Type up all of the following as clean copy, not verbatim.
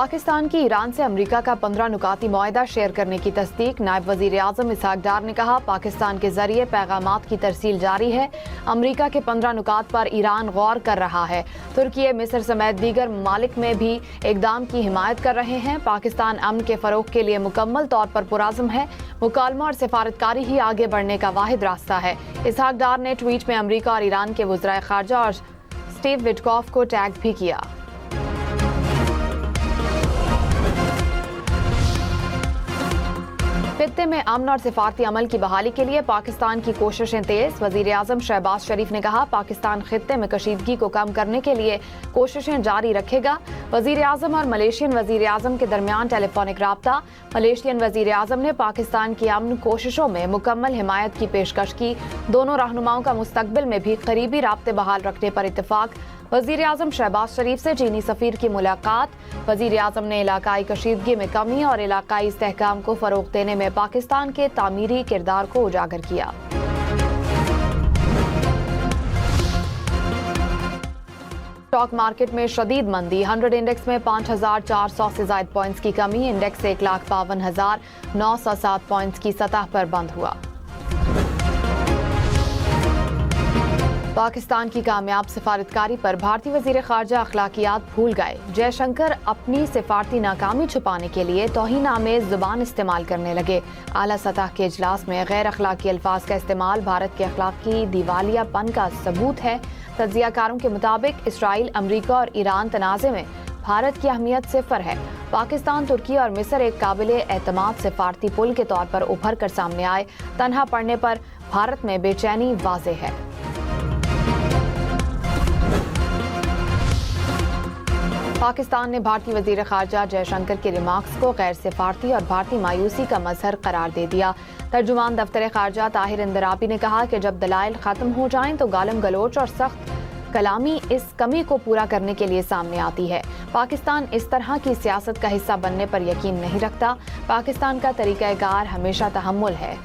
पाकिस्तान की ईरान से अमेरिका का 15 नुकाती मुआहदा शेयर करने की तस्दीक। नायब वजीर आज़म इसहाक डार ने कहा, पाकिस्तान के जरिए पैगामात की तरसील जारी है। अमेरिका के 15 नुकात पर ईरान गौर कर रहा है। तुर्की, मिस्र समेत दीगर ममालिक में भी इकदाम की हिमायत कर रहे हैं। पाकिस्तान अमन के फरोग के लिए मुकम्मल तौर पर पुराज़म है। मुकालमा और सिफारतकारी ही आगे बढ़ने का वाहिद रास्ता है। इसहाक डार ने ट्वीट में अमेरिका और ईरान के वज़राए ख़ारजा और स्टीव विटकॉफ को टैग भी किया। खित्ते में अमन और सिफारती अमल की बहाली के लिए पाकिस्तान की कोशिशें तेज। वजीर आज़म शहबाज शरीफ ने कहा, पाकिस्तान खित्ते में कशीदगी को कम करने के लिए कोशिशें जारी रखेगा। वजीर आज़म और मलेशियन वजीर आज़म के दरमियान टेलीफोनिक राब्ता। मलेशियन वजीर आज़म ने पाकिस्तान की अमन कोशिशों में मुकम्मल हिमायत की पेशकश की। दोनों रहनुमाओं का मुस्तकबिल में भी करीबी राब्ते बहाल रखने पर इत्तेफाक। वजीर आज़म शहबाज शरीफ से चीनी सफीर की मुलाकात। वजीर आज़म ने इलाकाई कशीदगी में कमी और इलाकाई इस्तेहकाम को फरोग देने में पाकिस्तान के तामीरी किरदार को उजागर किया। स्टॉक मार्केट में शदीद मंदी। 100 इंडेक्स में 5,400 से ज़ायद पॉइंट्स की कमी। इंडेक्स 1,52,907 पॉइंट्स की सतह पर बंद हुआ। पाकिस्तान की कामयाब सिफारतकारी पर भारतीय वजीर ख़ारजा अखलाकियात भूल गए। जयशंकर अपनी सिफारती नाकामी छुपाने के लिए तौहीन आमेज़ ज़ुबान इस्तेमाल करने लगे। आला सतह के इजलास में गैर अखलाकी अल्फाज का इस्तेमाल भारत के अखलाकी दिवालियापन का सबूत है। तज्ज़ियाकारों के मुताबिक इसराइल, अमरीका और ईरान तनाज़े में भारत की अहमियत सिफर है। पाकिस्तान, तुर्की और मिस्र एक काबिल एतमाद सिफारती पुल के तौर पर उभर कर सामने आए। तन्हा पड़ने पर भारत में बेचैनी वाज़ेह है। पाकिस्तान ने भारतीय वजीर ख़ारजा जयशंकर के रिमार्क्स को गैर सिफारती और भारतीय मायूसी का मजहर करार दे दिया। तर्जुमान दफ्तर ख़ारजा ताहिर इंदराबी ने कहा कि जब दलाइल ख़त्म हो जाएं तो गालम गलोच और सख्त कलामी इस कमी को पूरा करने के लिए सामने आती है। पाकिस्तान इस तरह की सियासत का हिस्सा बनने पर यकीन नहीं रखता। पाकिस्तान का तरीक़ाकार हमेशा तहम्मुल है।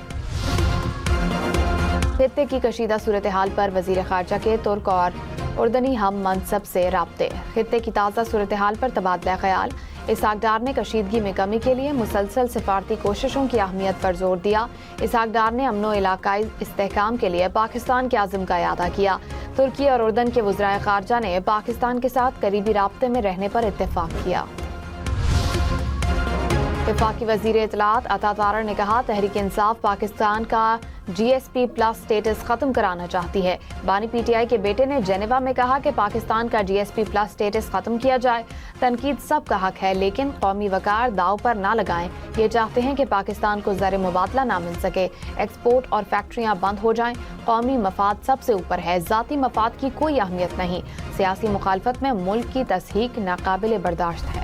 खित्ते की कशीदा सूरत हाल पर वजीर ख़ारजा के तुर्क और उर्दनी हम मनसब से राब्ते। खित्ते की ताज़ा सूरत हाल पर तबादला ख्याल। इसहाक डार ने कशीदगी में कमी के लिए मुसलसल सिफारती कोशिशों की अहमियत पर जोर दिया। इसहाक डार ने अमनो इलाकाई इस्तेहकाम के लिए पाकिस्तान के आज़म का इयादा किया। तुर्की और उर्दन के वज़राए ख़ारजा ने पाकिस्तान के साथ करीबी राब्ते में रहने पर इत्तेफाक किया। वफाकी वज़ीर इत्तलात अता तारड़ ने कहा, तहरीक इंसाफ पाकिस्तान का GSP प्लस स्टेटस खत्म कराना चाहती है। बानी PTI के बेटे ने जेनेवा में कहा कि पाकिस्तान का GSP प्लस स्टेटस खत्म किया जाए। तनकीद सबका हक है, लेकिन कौमी वकार दाव पर ना लगाएं। ये चाहते हैं कि पाकिस्तान को ज़र मुबादला ना मिल सके, एक्सपोर्ट और फैक्ट्रियाँ बंद हो जाएं। कौमी मफाद सबसे ऊपर है, ज़ाती मफाद की कोई अहमियत नहीं। सियासी मुखालफत में मुल्क की तस्हीक नाकाबिल बर्दाश्त है।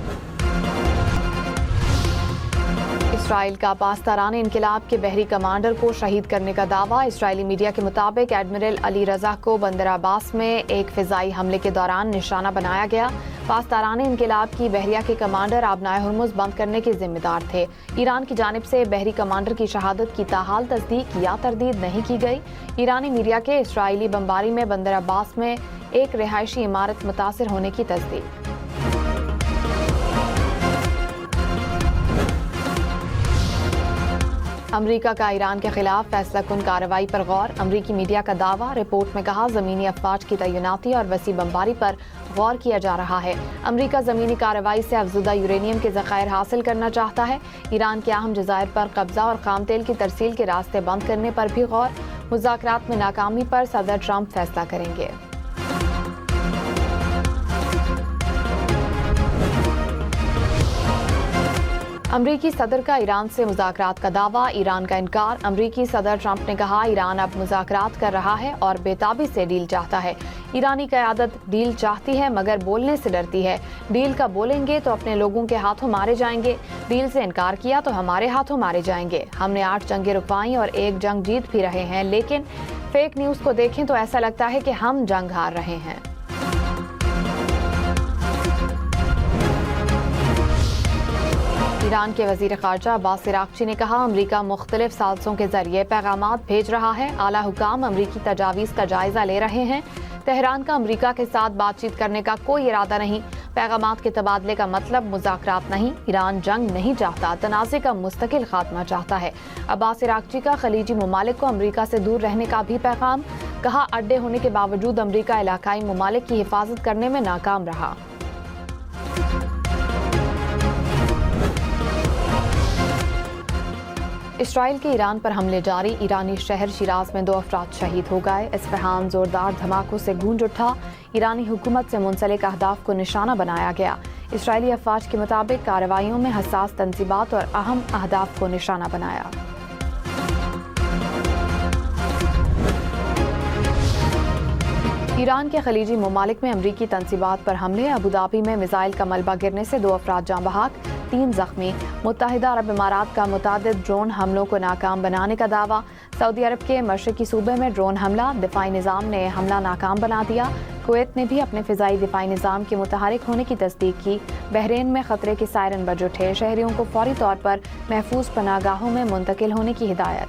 इसराइल का पास्तारान इनकिलाब के बहरी कमांडर को शहीद करने का दावा। इसराइली मीडिया के मुताबिक एडमिरल अली रजा को बंदर अब्बास में एक फ़िज़ाई हमले के दौरान निशाना बनाया गया। पास्तारान इनकिलाब की बहरिया के कमांडर आबनाए हुर्मुज़ बंद करने के जिम्मेदार थे। ईरान की जानिब से बहरी कमांडर की शहादत की ताहाल तस्दीक या तरदीद नहीं की गई। ईरानी मीडिया के इसराइली बमबारी में बंदर अब्बास में एक रिहायशी इमारत मुतासिर होने की तस्दीक। अमरीका का ईरान के खिलाफ फैसला कुन कार्रवाई पर गौर। अमरीकी मीडिया का दावा। रिपोर्ट में कहा, ज़मीनी अफवाज की तैनाती और वसी बमबारी पर गौर किया जा रहा है। अमरीका ज़मीनी कार्रवाई से अफजुदा यूरेनियम के ज़खायर हासिल करना चाहता है। ईरान के अहम जज़ायर पर कब्जा और खाम तेल की तरसील के रास्ते बंद करने पर भी गौर। मुज़ाकरात में नाकामी पर सदर ट्रंप फैसला करेंगे। अमरीकी सदर का ईरान से मुज़ाकरात का दावा। ईरान का इनकार। अमरीकी सदर ट्रंप ने कहा, ईरान अब मुज़ाकरात कर रहा है और बेताबी से डील चाहता है। ईरानी क़यादत डील चाहती है मगर बोलने से डरती है। डील का बोलेंगे तो अपने लोगों के हाथों मारे जाएंगे। डील से इनकार किया तो हमारे हाथों मारे जाएंगे। हमने 8 जंगें रुकवाई और 1 जंग जीत भी रहे हैं, लेकिन फेक न्यूज़ को देखें तो ऐसा लगता है कि हम जंग हार रहे हैं। ईरान के वज़ीर ख़ारजा अब्बास इराक़ची ने कहा, अमरीका मुख्तलिफ साज़िशों के जरिए पैगामात भेज रहा है। आला हुकाम अमरीकी तजावीज़ का जायज़ा ले रहे हैं। तेहरान का अमरीका के साथ बातचीत करने का कोई इरादा नहीं। पैगामात के तबादले का मतलब मुज़ाकरात नहीं, ईरान जंग नहीं चाहता, तनाज़े का मुस्तकिल खात्मा चाहता है। अब्बास अराग़ची का खलीजी ममालिक को अमरीका से दूर रहने का भी पैगाम। कहा, अड्डे होने के बावजूद अमरीका इलाकाई ममालिक की हिफाजत करने में नाकाम रहा। इसराइल के ईरान पर हमले जारी, ईरानी शहर शिराज में 2 अफराद शहीद हो गए। इस्फहान जोरदार धमाकों से गूंज उठा, ईरानी हुकूमत से मुंसलिक अहदाफ को निशाना बनाया गया। इसराइली अफवाज के मुताबिक कार्रवाइयों में हसास तंजीबात और अहम अहदाफ को निशाना बनाया। ईरान के खलीजी ममालिक में अमरीकी तंजीबात पर हमले, अबूधाबी में मिसाइल का मलबा गिरने से 2 अफराद जाँ बहक, 3 जख्मी। मुत्तहिदा अरब इमारात का मुतादिद ड्रोन हमलों को नाकाम बनाने का दावा। सऊदी अरब के मशरकी सूबे में ड्रोन हमला, दिफाई निज़ाम ने हमला नाकाम बना दिया। कुवैत ने भी अपने फ़िज़ाई दिफाई निज़ाम के मुतहरिक होने की तस्दीक की। बहरीन में ख़तरे के सायरन बज उठे, शहरियों को फौरी तौर पर महफूज पनाहगाहों में मुंतकिल होने की हिदायत।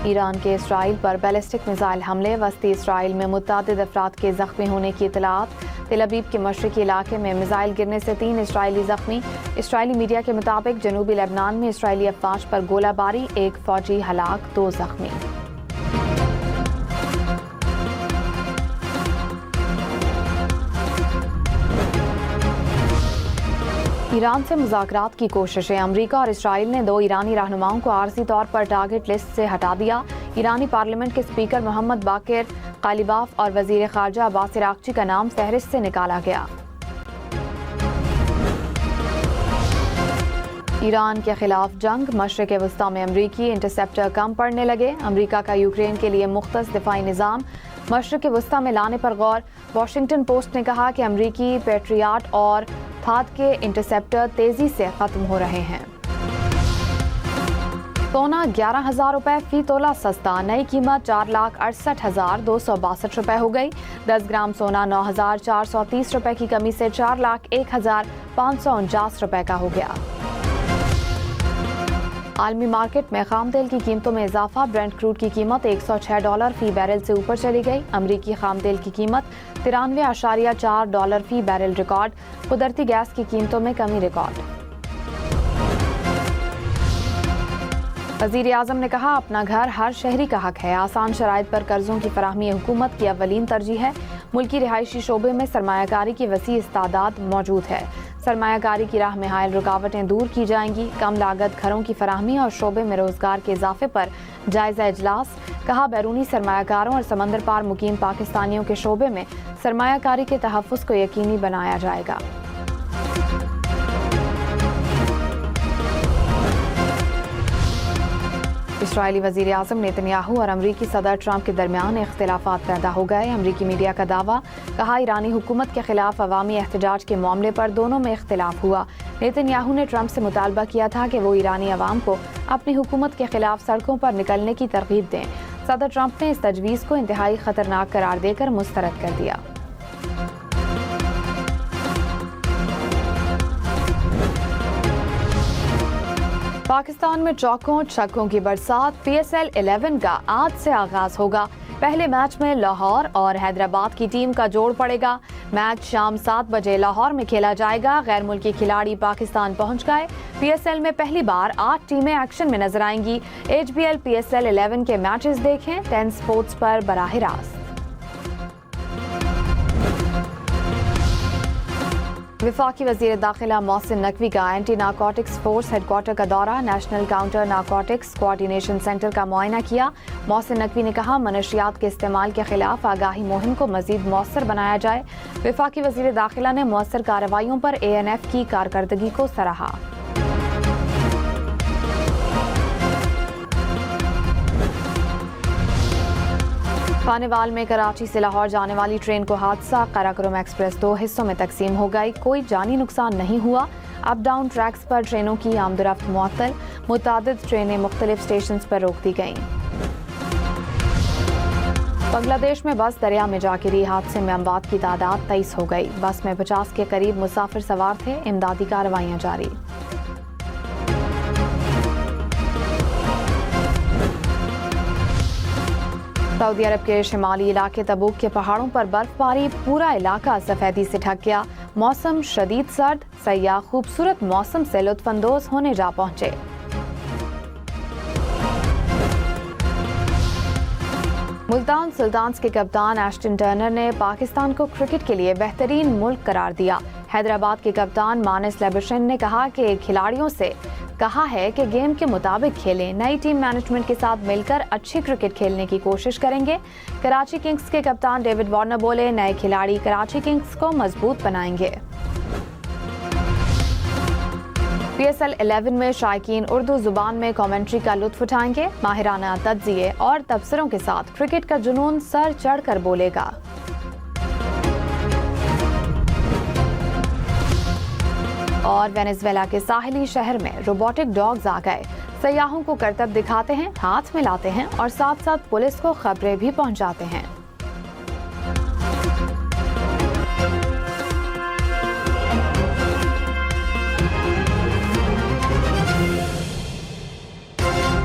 ईरान के इसराइल पर बैलिस्टिक मिसाइल हमले, वस्ती इसराइल में मुतअद्दिद अफराद के जख्मी होने की इतलात। तेल अवीव के मशरकी इलाके में मिसाइल गिरने से 3 इसराइली जख्मी। इसराइली मीडिया के मुताबिक जनूबी लेबनान में इसराइली अफवाज पर गोलाबारी, 1 फौजी हलाक, 2 जख्मी। ईरान से मुज़ाकरात की कोशिशें, अमरीका और इसराइल ने 2 ईरानी रहनुमाओं को आर्जी तौर पर टारगेट लिस्ट से हटा दिया। ईरानी पार्लियामेंट के स्पीकर मोहम्मद बाकिर कालिबाफ और वज़ीर ख़ारजा अब्बास अराग़ची का नाम फहरिस्त से निकाला गया। ईरान के खिलाफ जंग, मशरिक़ वस्ता में अमरीकी इंटरसेप्टर कम पड़ने लगे। अमरीका का यूक्रेन के लिए मुख्तस दिफाई निज़ाम मशरिक़ वस्ता में लाने पर गौर। वाशिंगटन पोस्ट ने कहा कि अमरीकी पेट्रियाट और थाद के इंटरसेप्टर तेजी से खत्म हो रहे हैं। सोना 11,000 रुपए फी तोला सस्ता, नई कीमत 4,68,262 रुपए हो गई। 10 ग्राम सोना 9,430 रुपए की कमी से 4,01,549 रुपए का हो गया। आलमी मार्केट में खाम तेल की कीमतों में इजाफा, ब्रेंट क्रूड की कीमत $106 फी बैरल से ऊपर चली गई। अमरीकी खाम तेल की कीमत $93.4 फी बैरल रिकॉर्ड। कुदरती गैस की कीमतों में कमी रिकॉर्ड। वज़ीर आज़म ने कहा, अपना घर हर शहरी का हक है। आसान शराइत पर कर्जों की फराहमी हुकूमत की अव्वलीन तरजीह है। मुल्की रिहायशी शोबे में सरमायाकारी की वसी इस्तादाद मौजूद है। सरमायाकारी की राह में हायल रुकावटें दूर की जाएंगी। कम लागत घरों की फराहमी और शोबे में रोजगार के इजाफे पर जायजा इजलास। कहा, बैरूनी सरमायाकारों और समंदर पार मुकीम पाकिस्तानियों के शोबे में सरमायाकारी के तहफ़्फ़ुज़ को यकीनी बनाया जाएगा। इसराइली वज़ीर आज़म नेतन्याहू और अमरीकी सदर ट्रंप के दरमियान इख्तिलाफात पैदा हो गए। अमरीकी मीडिया का दावा। कहा, ईरानी हुकूमत के खिलाफ अवामी एहतजाज के मामले पर दोनों में इख्तिलाफ हुआ। नेतन्याहू ने ट्रंप से मुतालबा किया था कि वो ईरानी अवाम को अपनी हुकूमत के खिलाफ सड़कों पर निकलने की तरगीब दें। सदर ट्रंप ने इस तजवीज़ को इंतहाई खतरनाक करार देकर मुस्तरद कर दिया। पाकिस्तान में चौकों छक्कों की बरसात। PSL 11 का आज से आगाज होगा। पहले मैच में लाहौर और हैदराबाद की टीम का जोड़ पड़ेगा। मैच शाम 7 बजे लाहौर में खेला जाएगा। गैर मुल्की खिलाड़ी पाकिस्तान पहुंच गए। PSL में पहली बार 8 टीमें एक्शन में नजर आएंगी। HBL PSL 11 के मैचेस देखें 10 स्पोर्ट्स पर बराह रास्त। वफाकी वज़ीर दाखिला मोहसिन नकवी का एंटी नारकोटिक्स फोर्स हेडक्वार्टर का दौरा। National counter narcotics coordination centre का मुआयना किया। मोहसिन नकवी ने कहा, मनशियात के इस्तेमाल के खिलाफ आगाही मुहिम को मजीद मौसर बनाया जाए। वफाकी वज़ीर दाखिला ने मौसर कार्रवाइयों पर ANF की कारकर्दगी को सराहा। खानेवाल में कराची से लाहौर जाने वाली ट्रेन को हादसा। काराकोरम एक्सप्रेस 2 हिस्सों में तकसीम हो गई। कोई जानी नुकसान नहीं हुआ। अप डाउन ट्रैक्स पर ट्रेनों की आमदरफ्त मुअत्तल। मुतादिद ट्रेनें मुख्तलिफ स्टेशन पर रोक दी गईं। बांग्लादेश में बस दरिया में जा गिरी। हादसे में अमवात की तादाद 23 हो गई। बस में 50 के करीब मुसाफिर सवार थे। इमदादी कार्रवाइयां जारी। सऊदी अरब के शिमाली इलाके तबूक के पहाड़ों पर बर्फबारी, पूरा इलाका सफेदी से ढक गया। मौसम शदीद सर्द, सयाह खूबसूरत मौसम से लुत्फानंदोज होने जा पहुंचे। मुल्तान सुल्तान्स के कप्तान एश्टन टर्नर ने पाकिस्तान को क्रिकेट के लिए बेहतरीन मुल्क करार दिया। हैदराबाद के कप्तान मानिस लेबुशेन ने कहा कि खिलाड़ियों से कहा है कि गेम के मुताबिक खेलें, नई टीम मैनेजमेंट के साथ मिलकर अच्छी क्रिकेट खेलने की कोशिश करेंगे। कराची किंग्स के कप्तान डेविड वार्नर बोले, नए खिलाड़ी कराची किंग्स को मजबूत बनाएंगे। PSL 11 में शायकीन उर्दू जुबान में कमेंट्री का लुत्फ उठाएंगे। माहिराना तज्जिए और तबसरों के साथ क्रिकेट का जुनून सर चढ़ कर बोलेगा। और वेनेजुएला के साहिली शहर में रोबोटिक डॉग्स आ गए। सयाहों को करतब दिखाते हैं, हाथ मिलाते हैं और साथ साथ पुलिस को खबरें भी पहुंचाते हैं।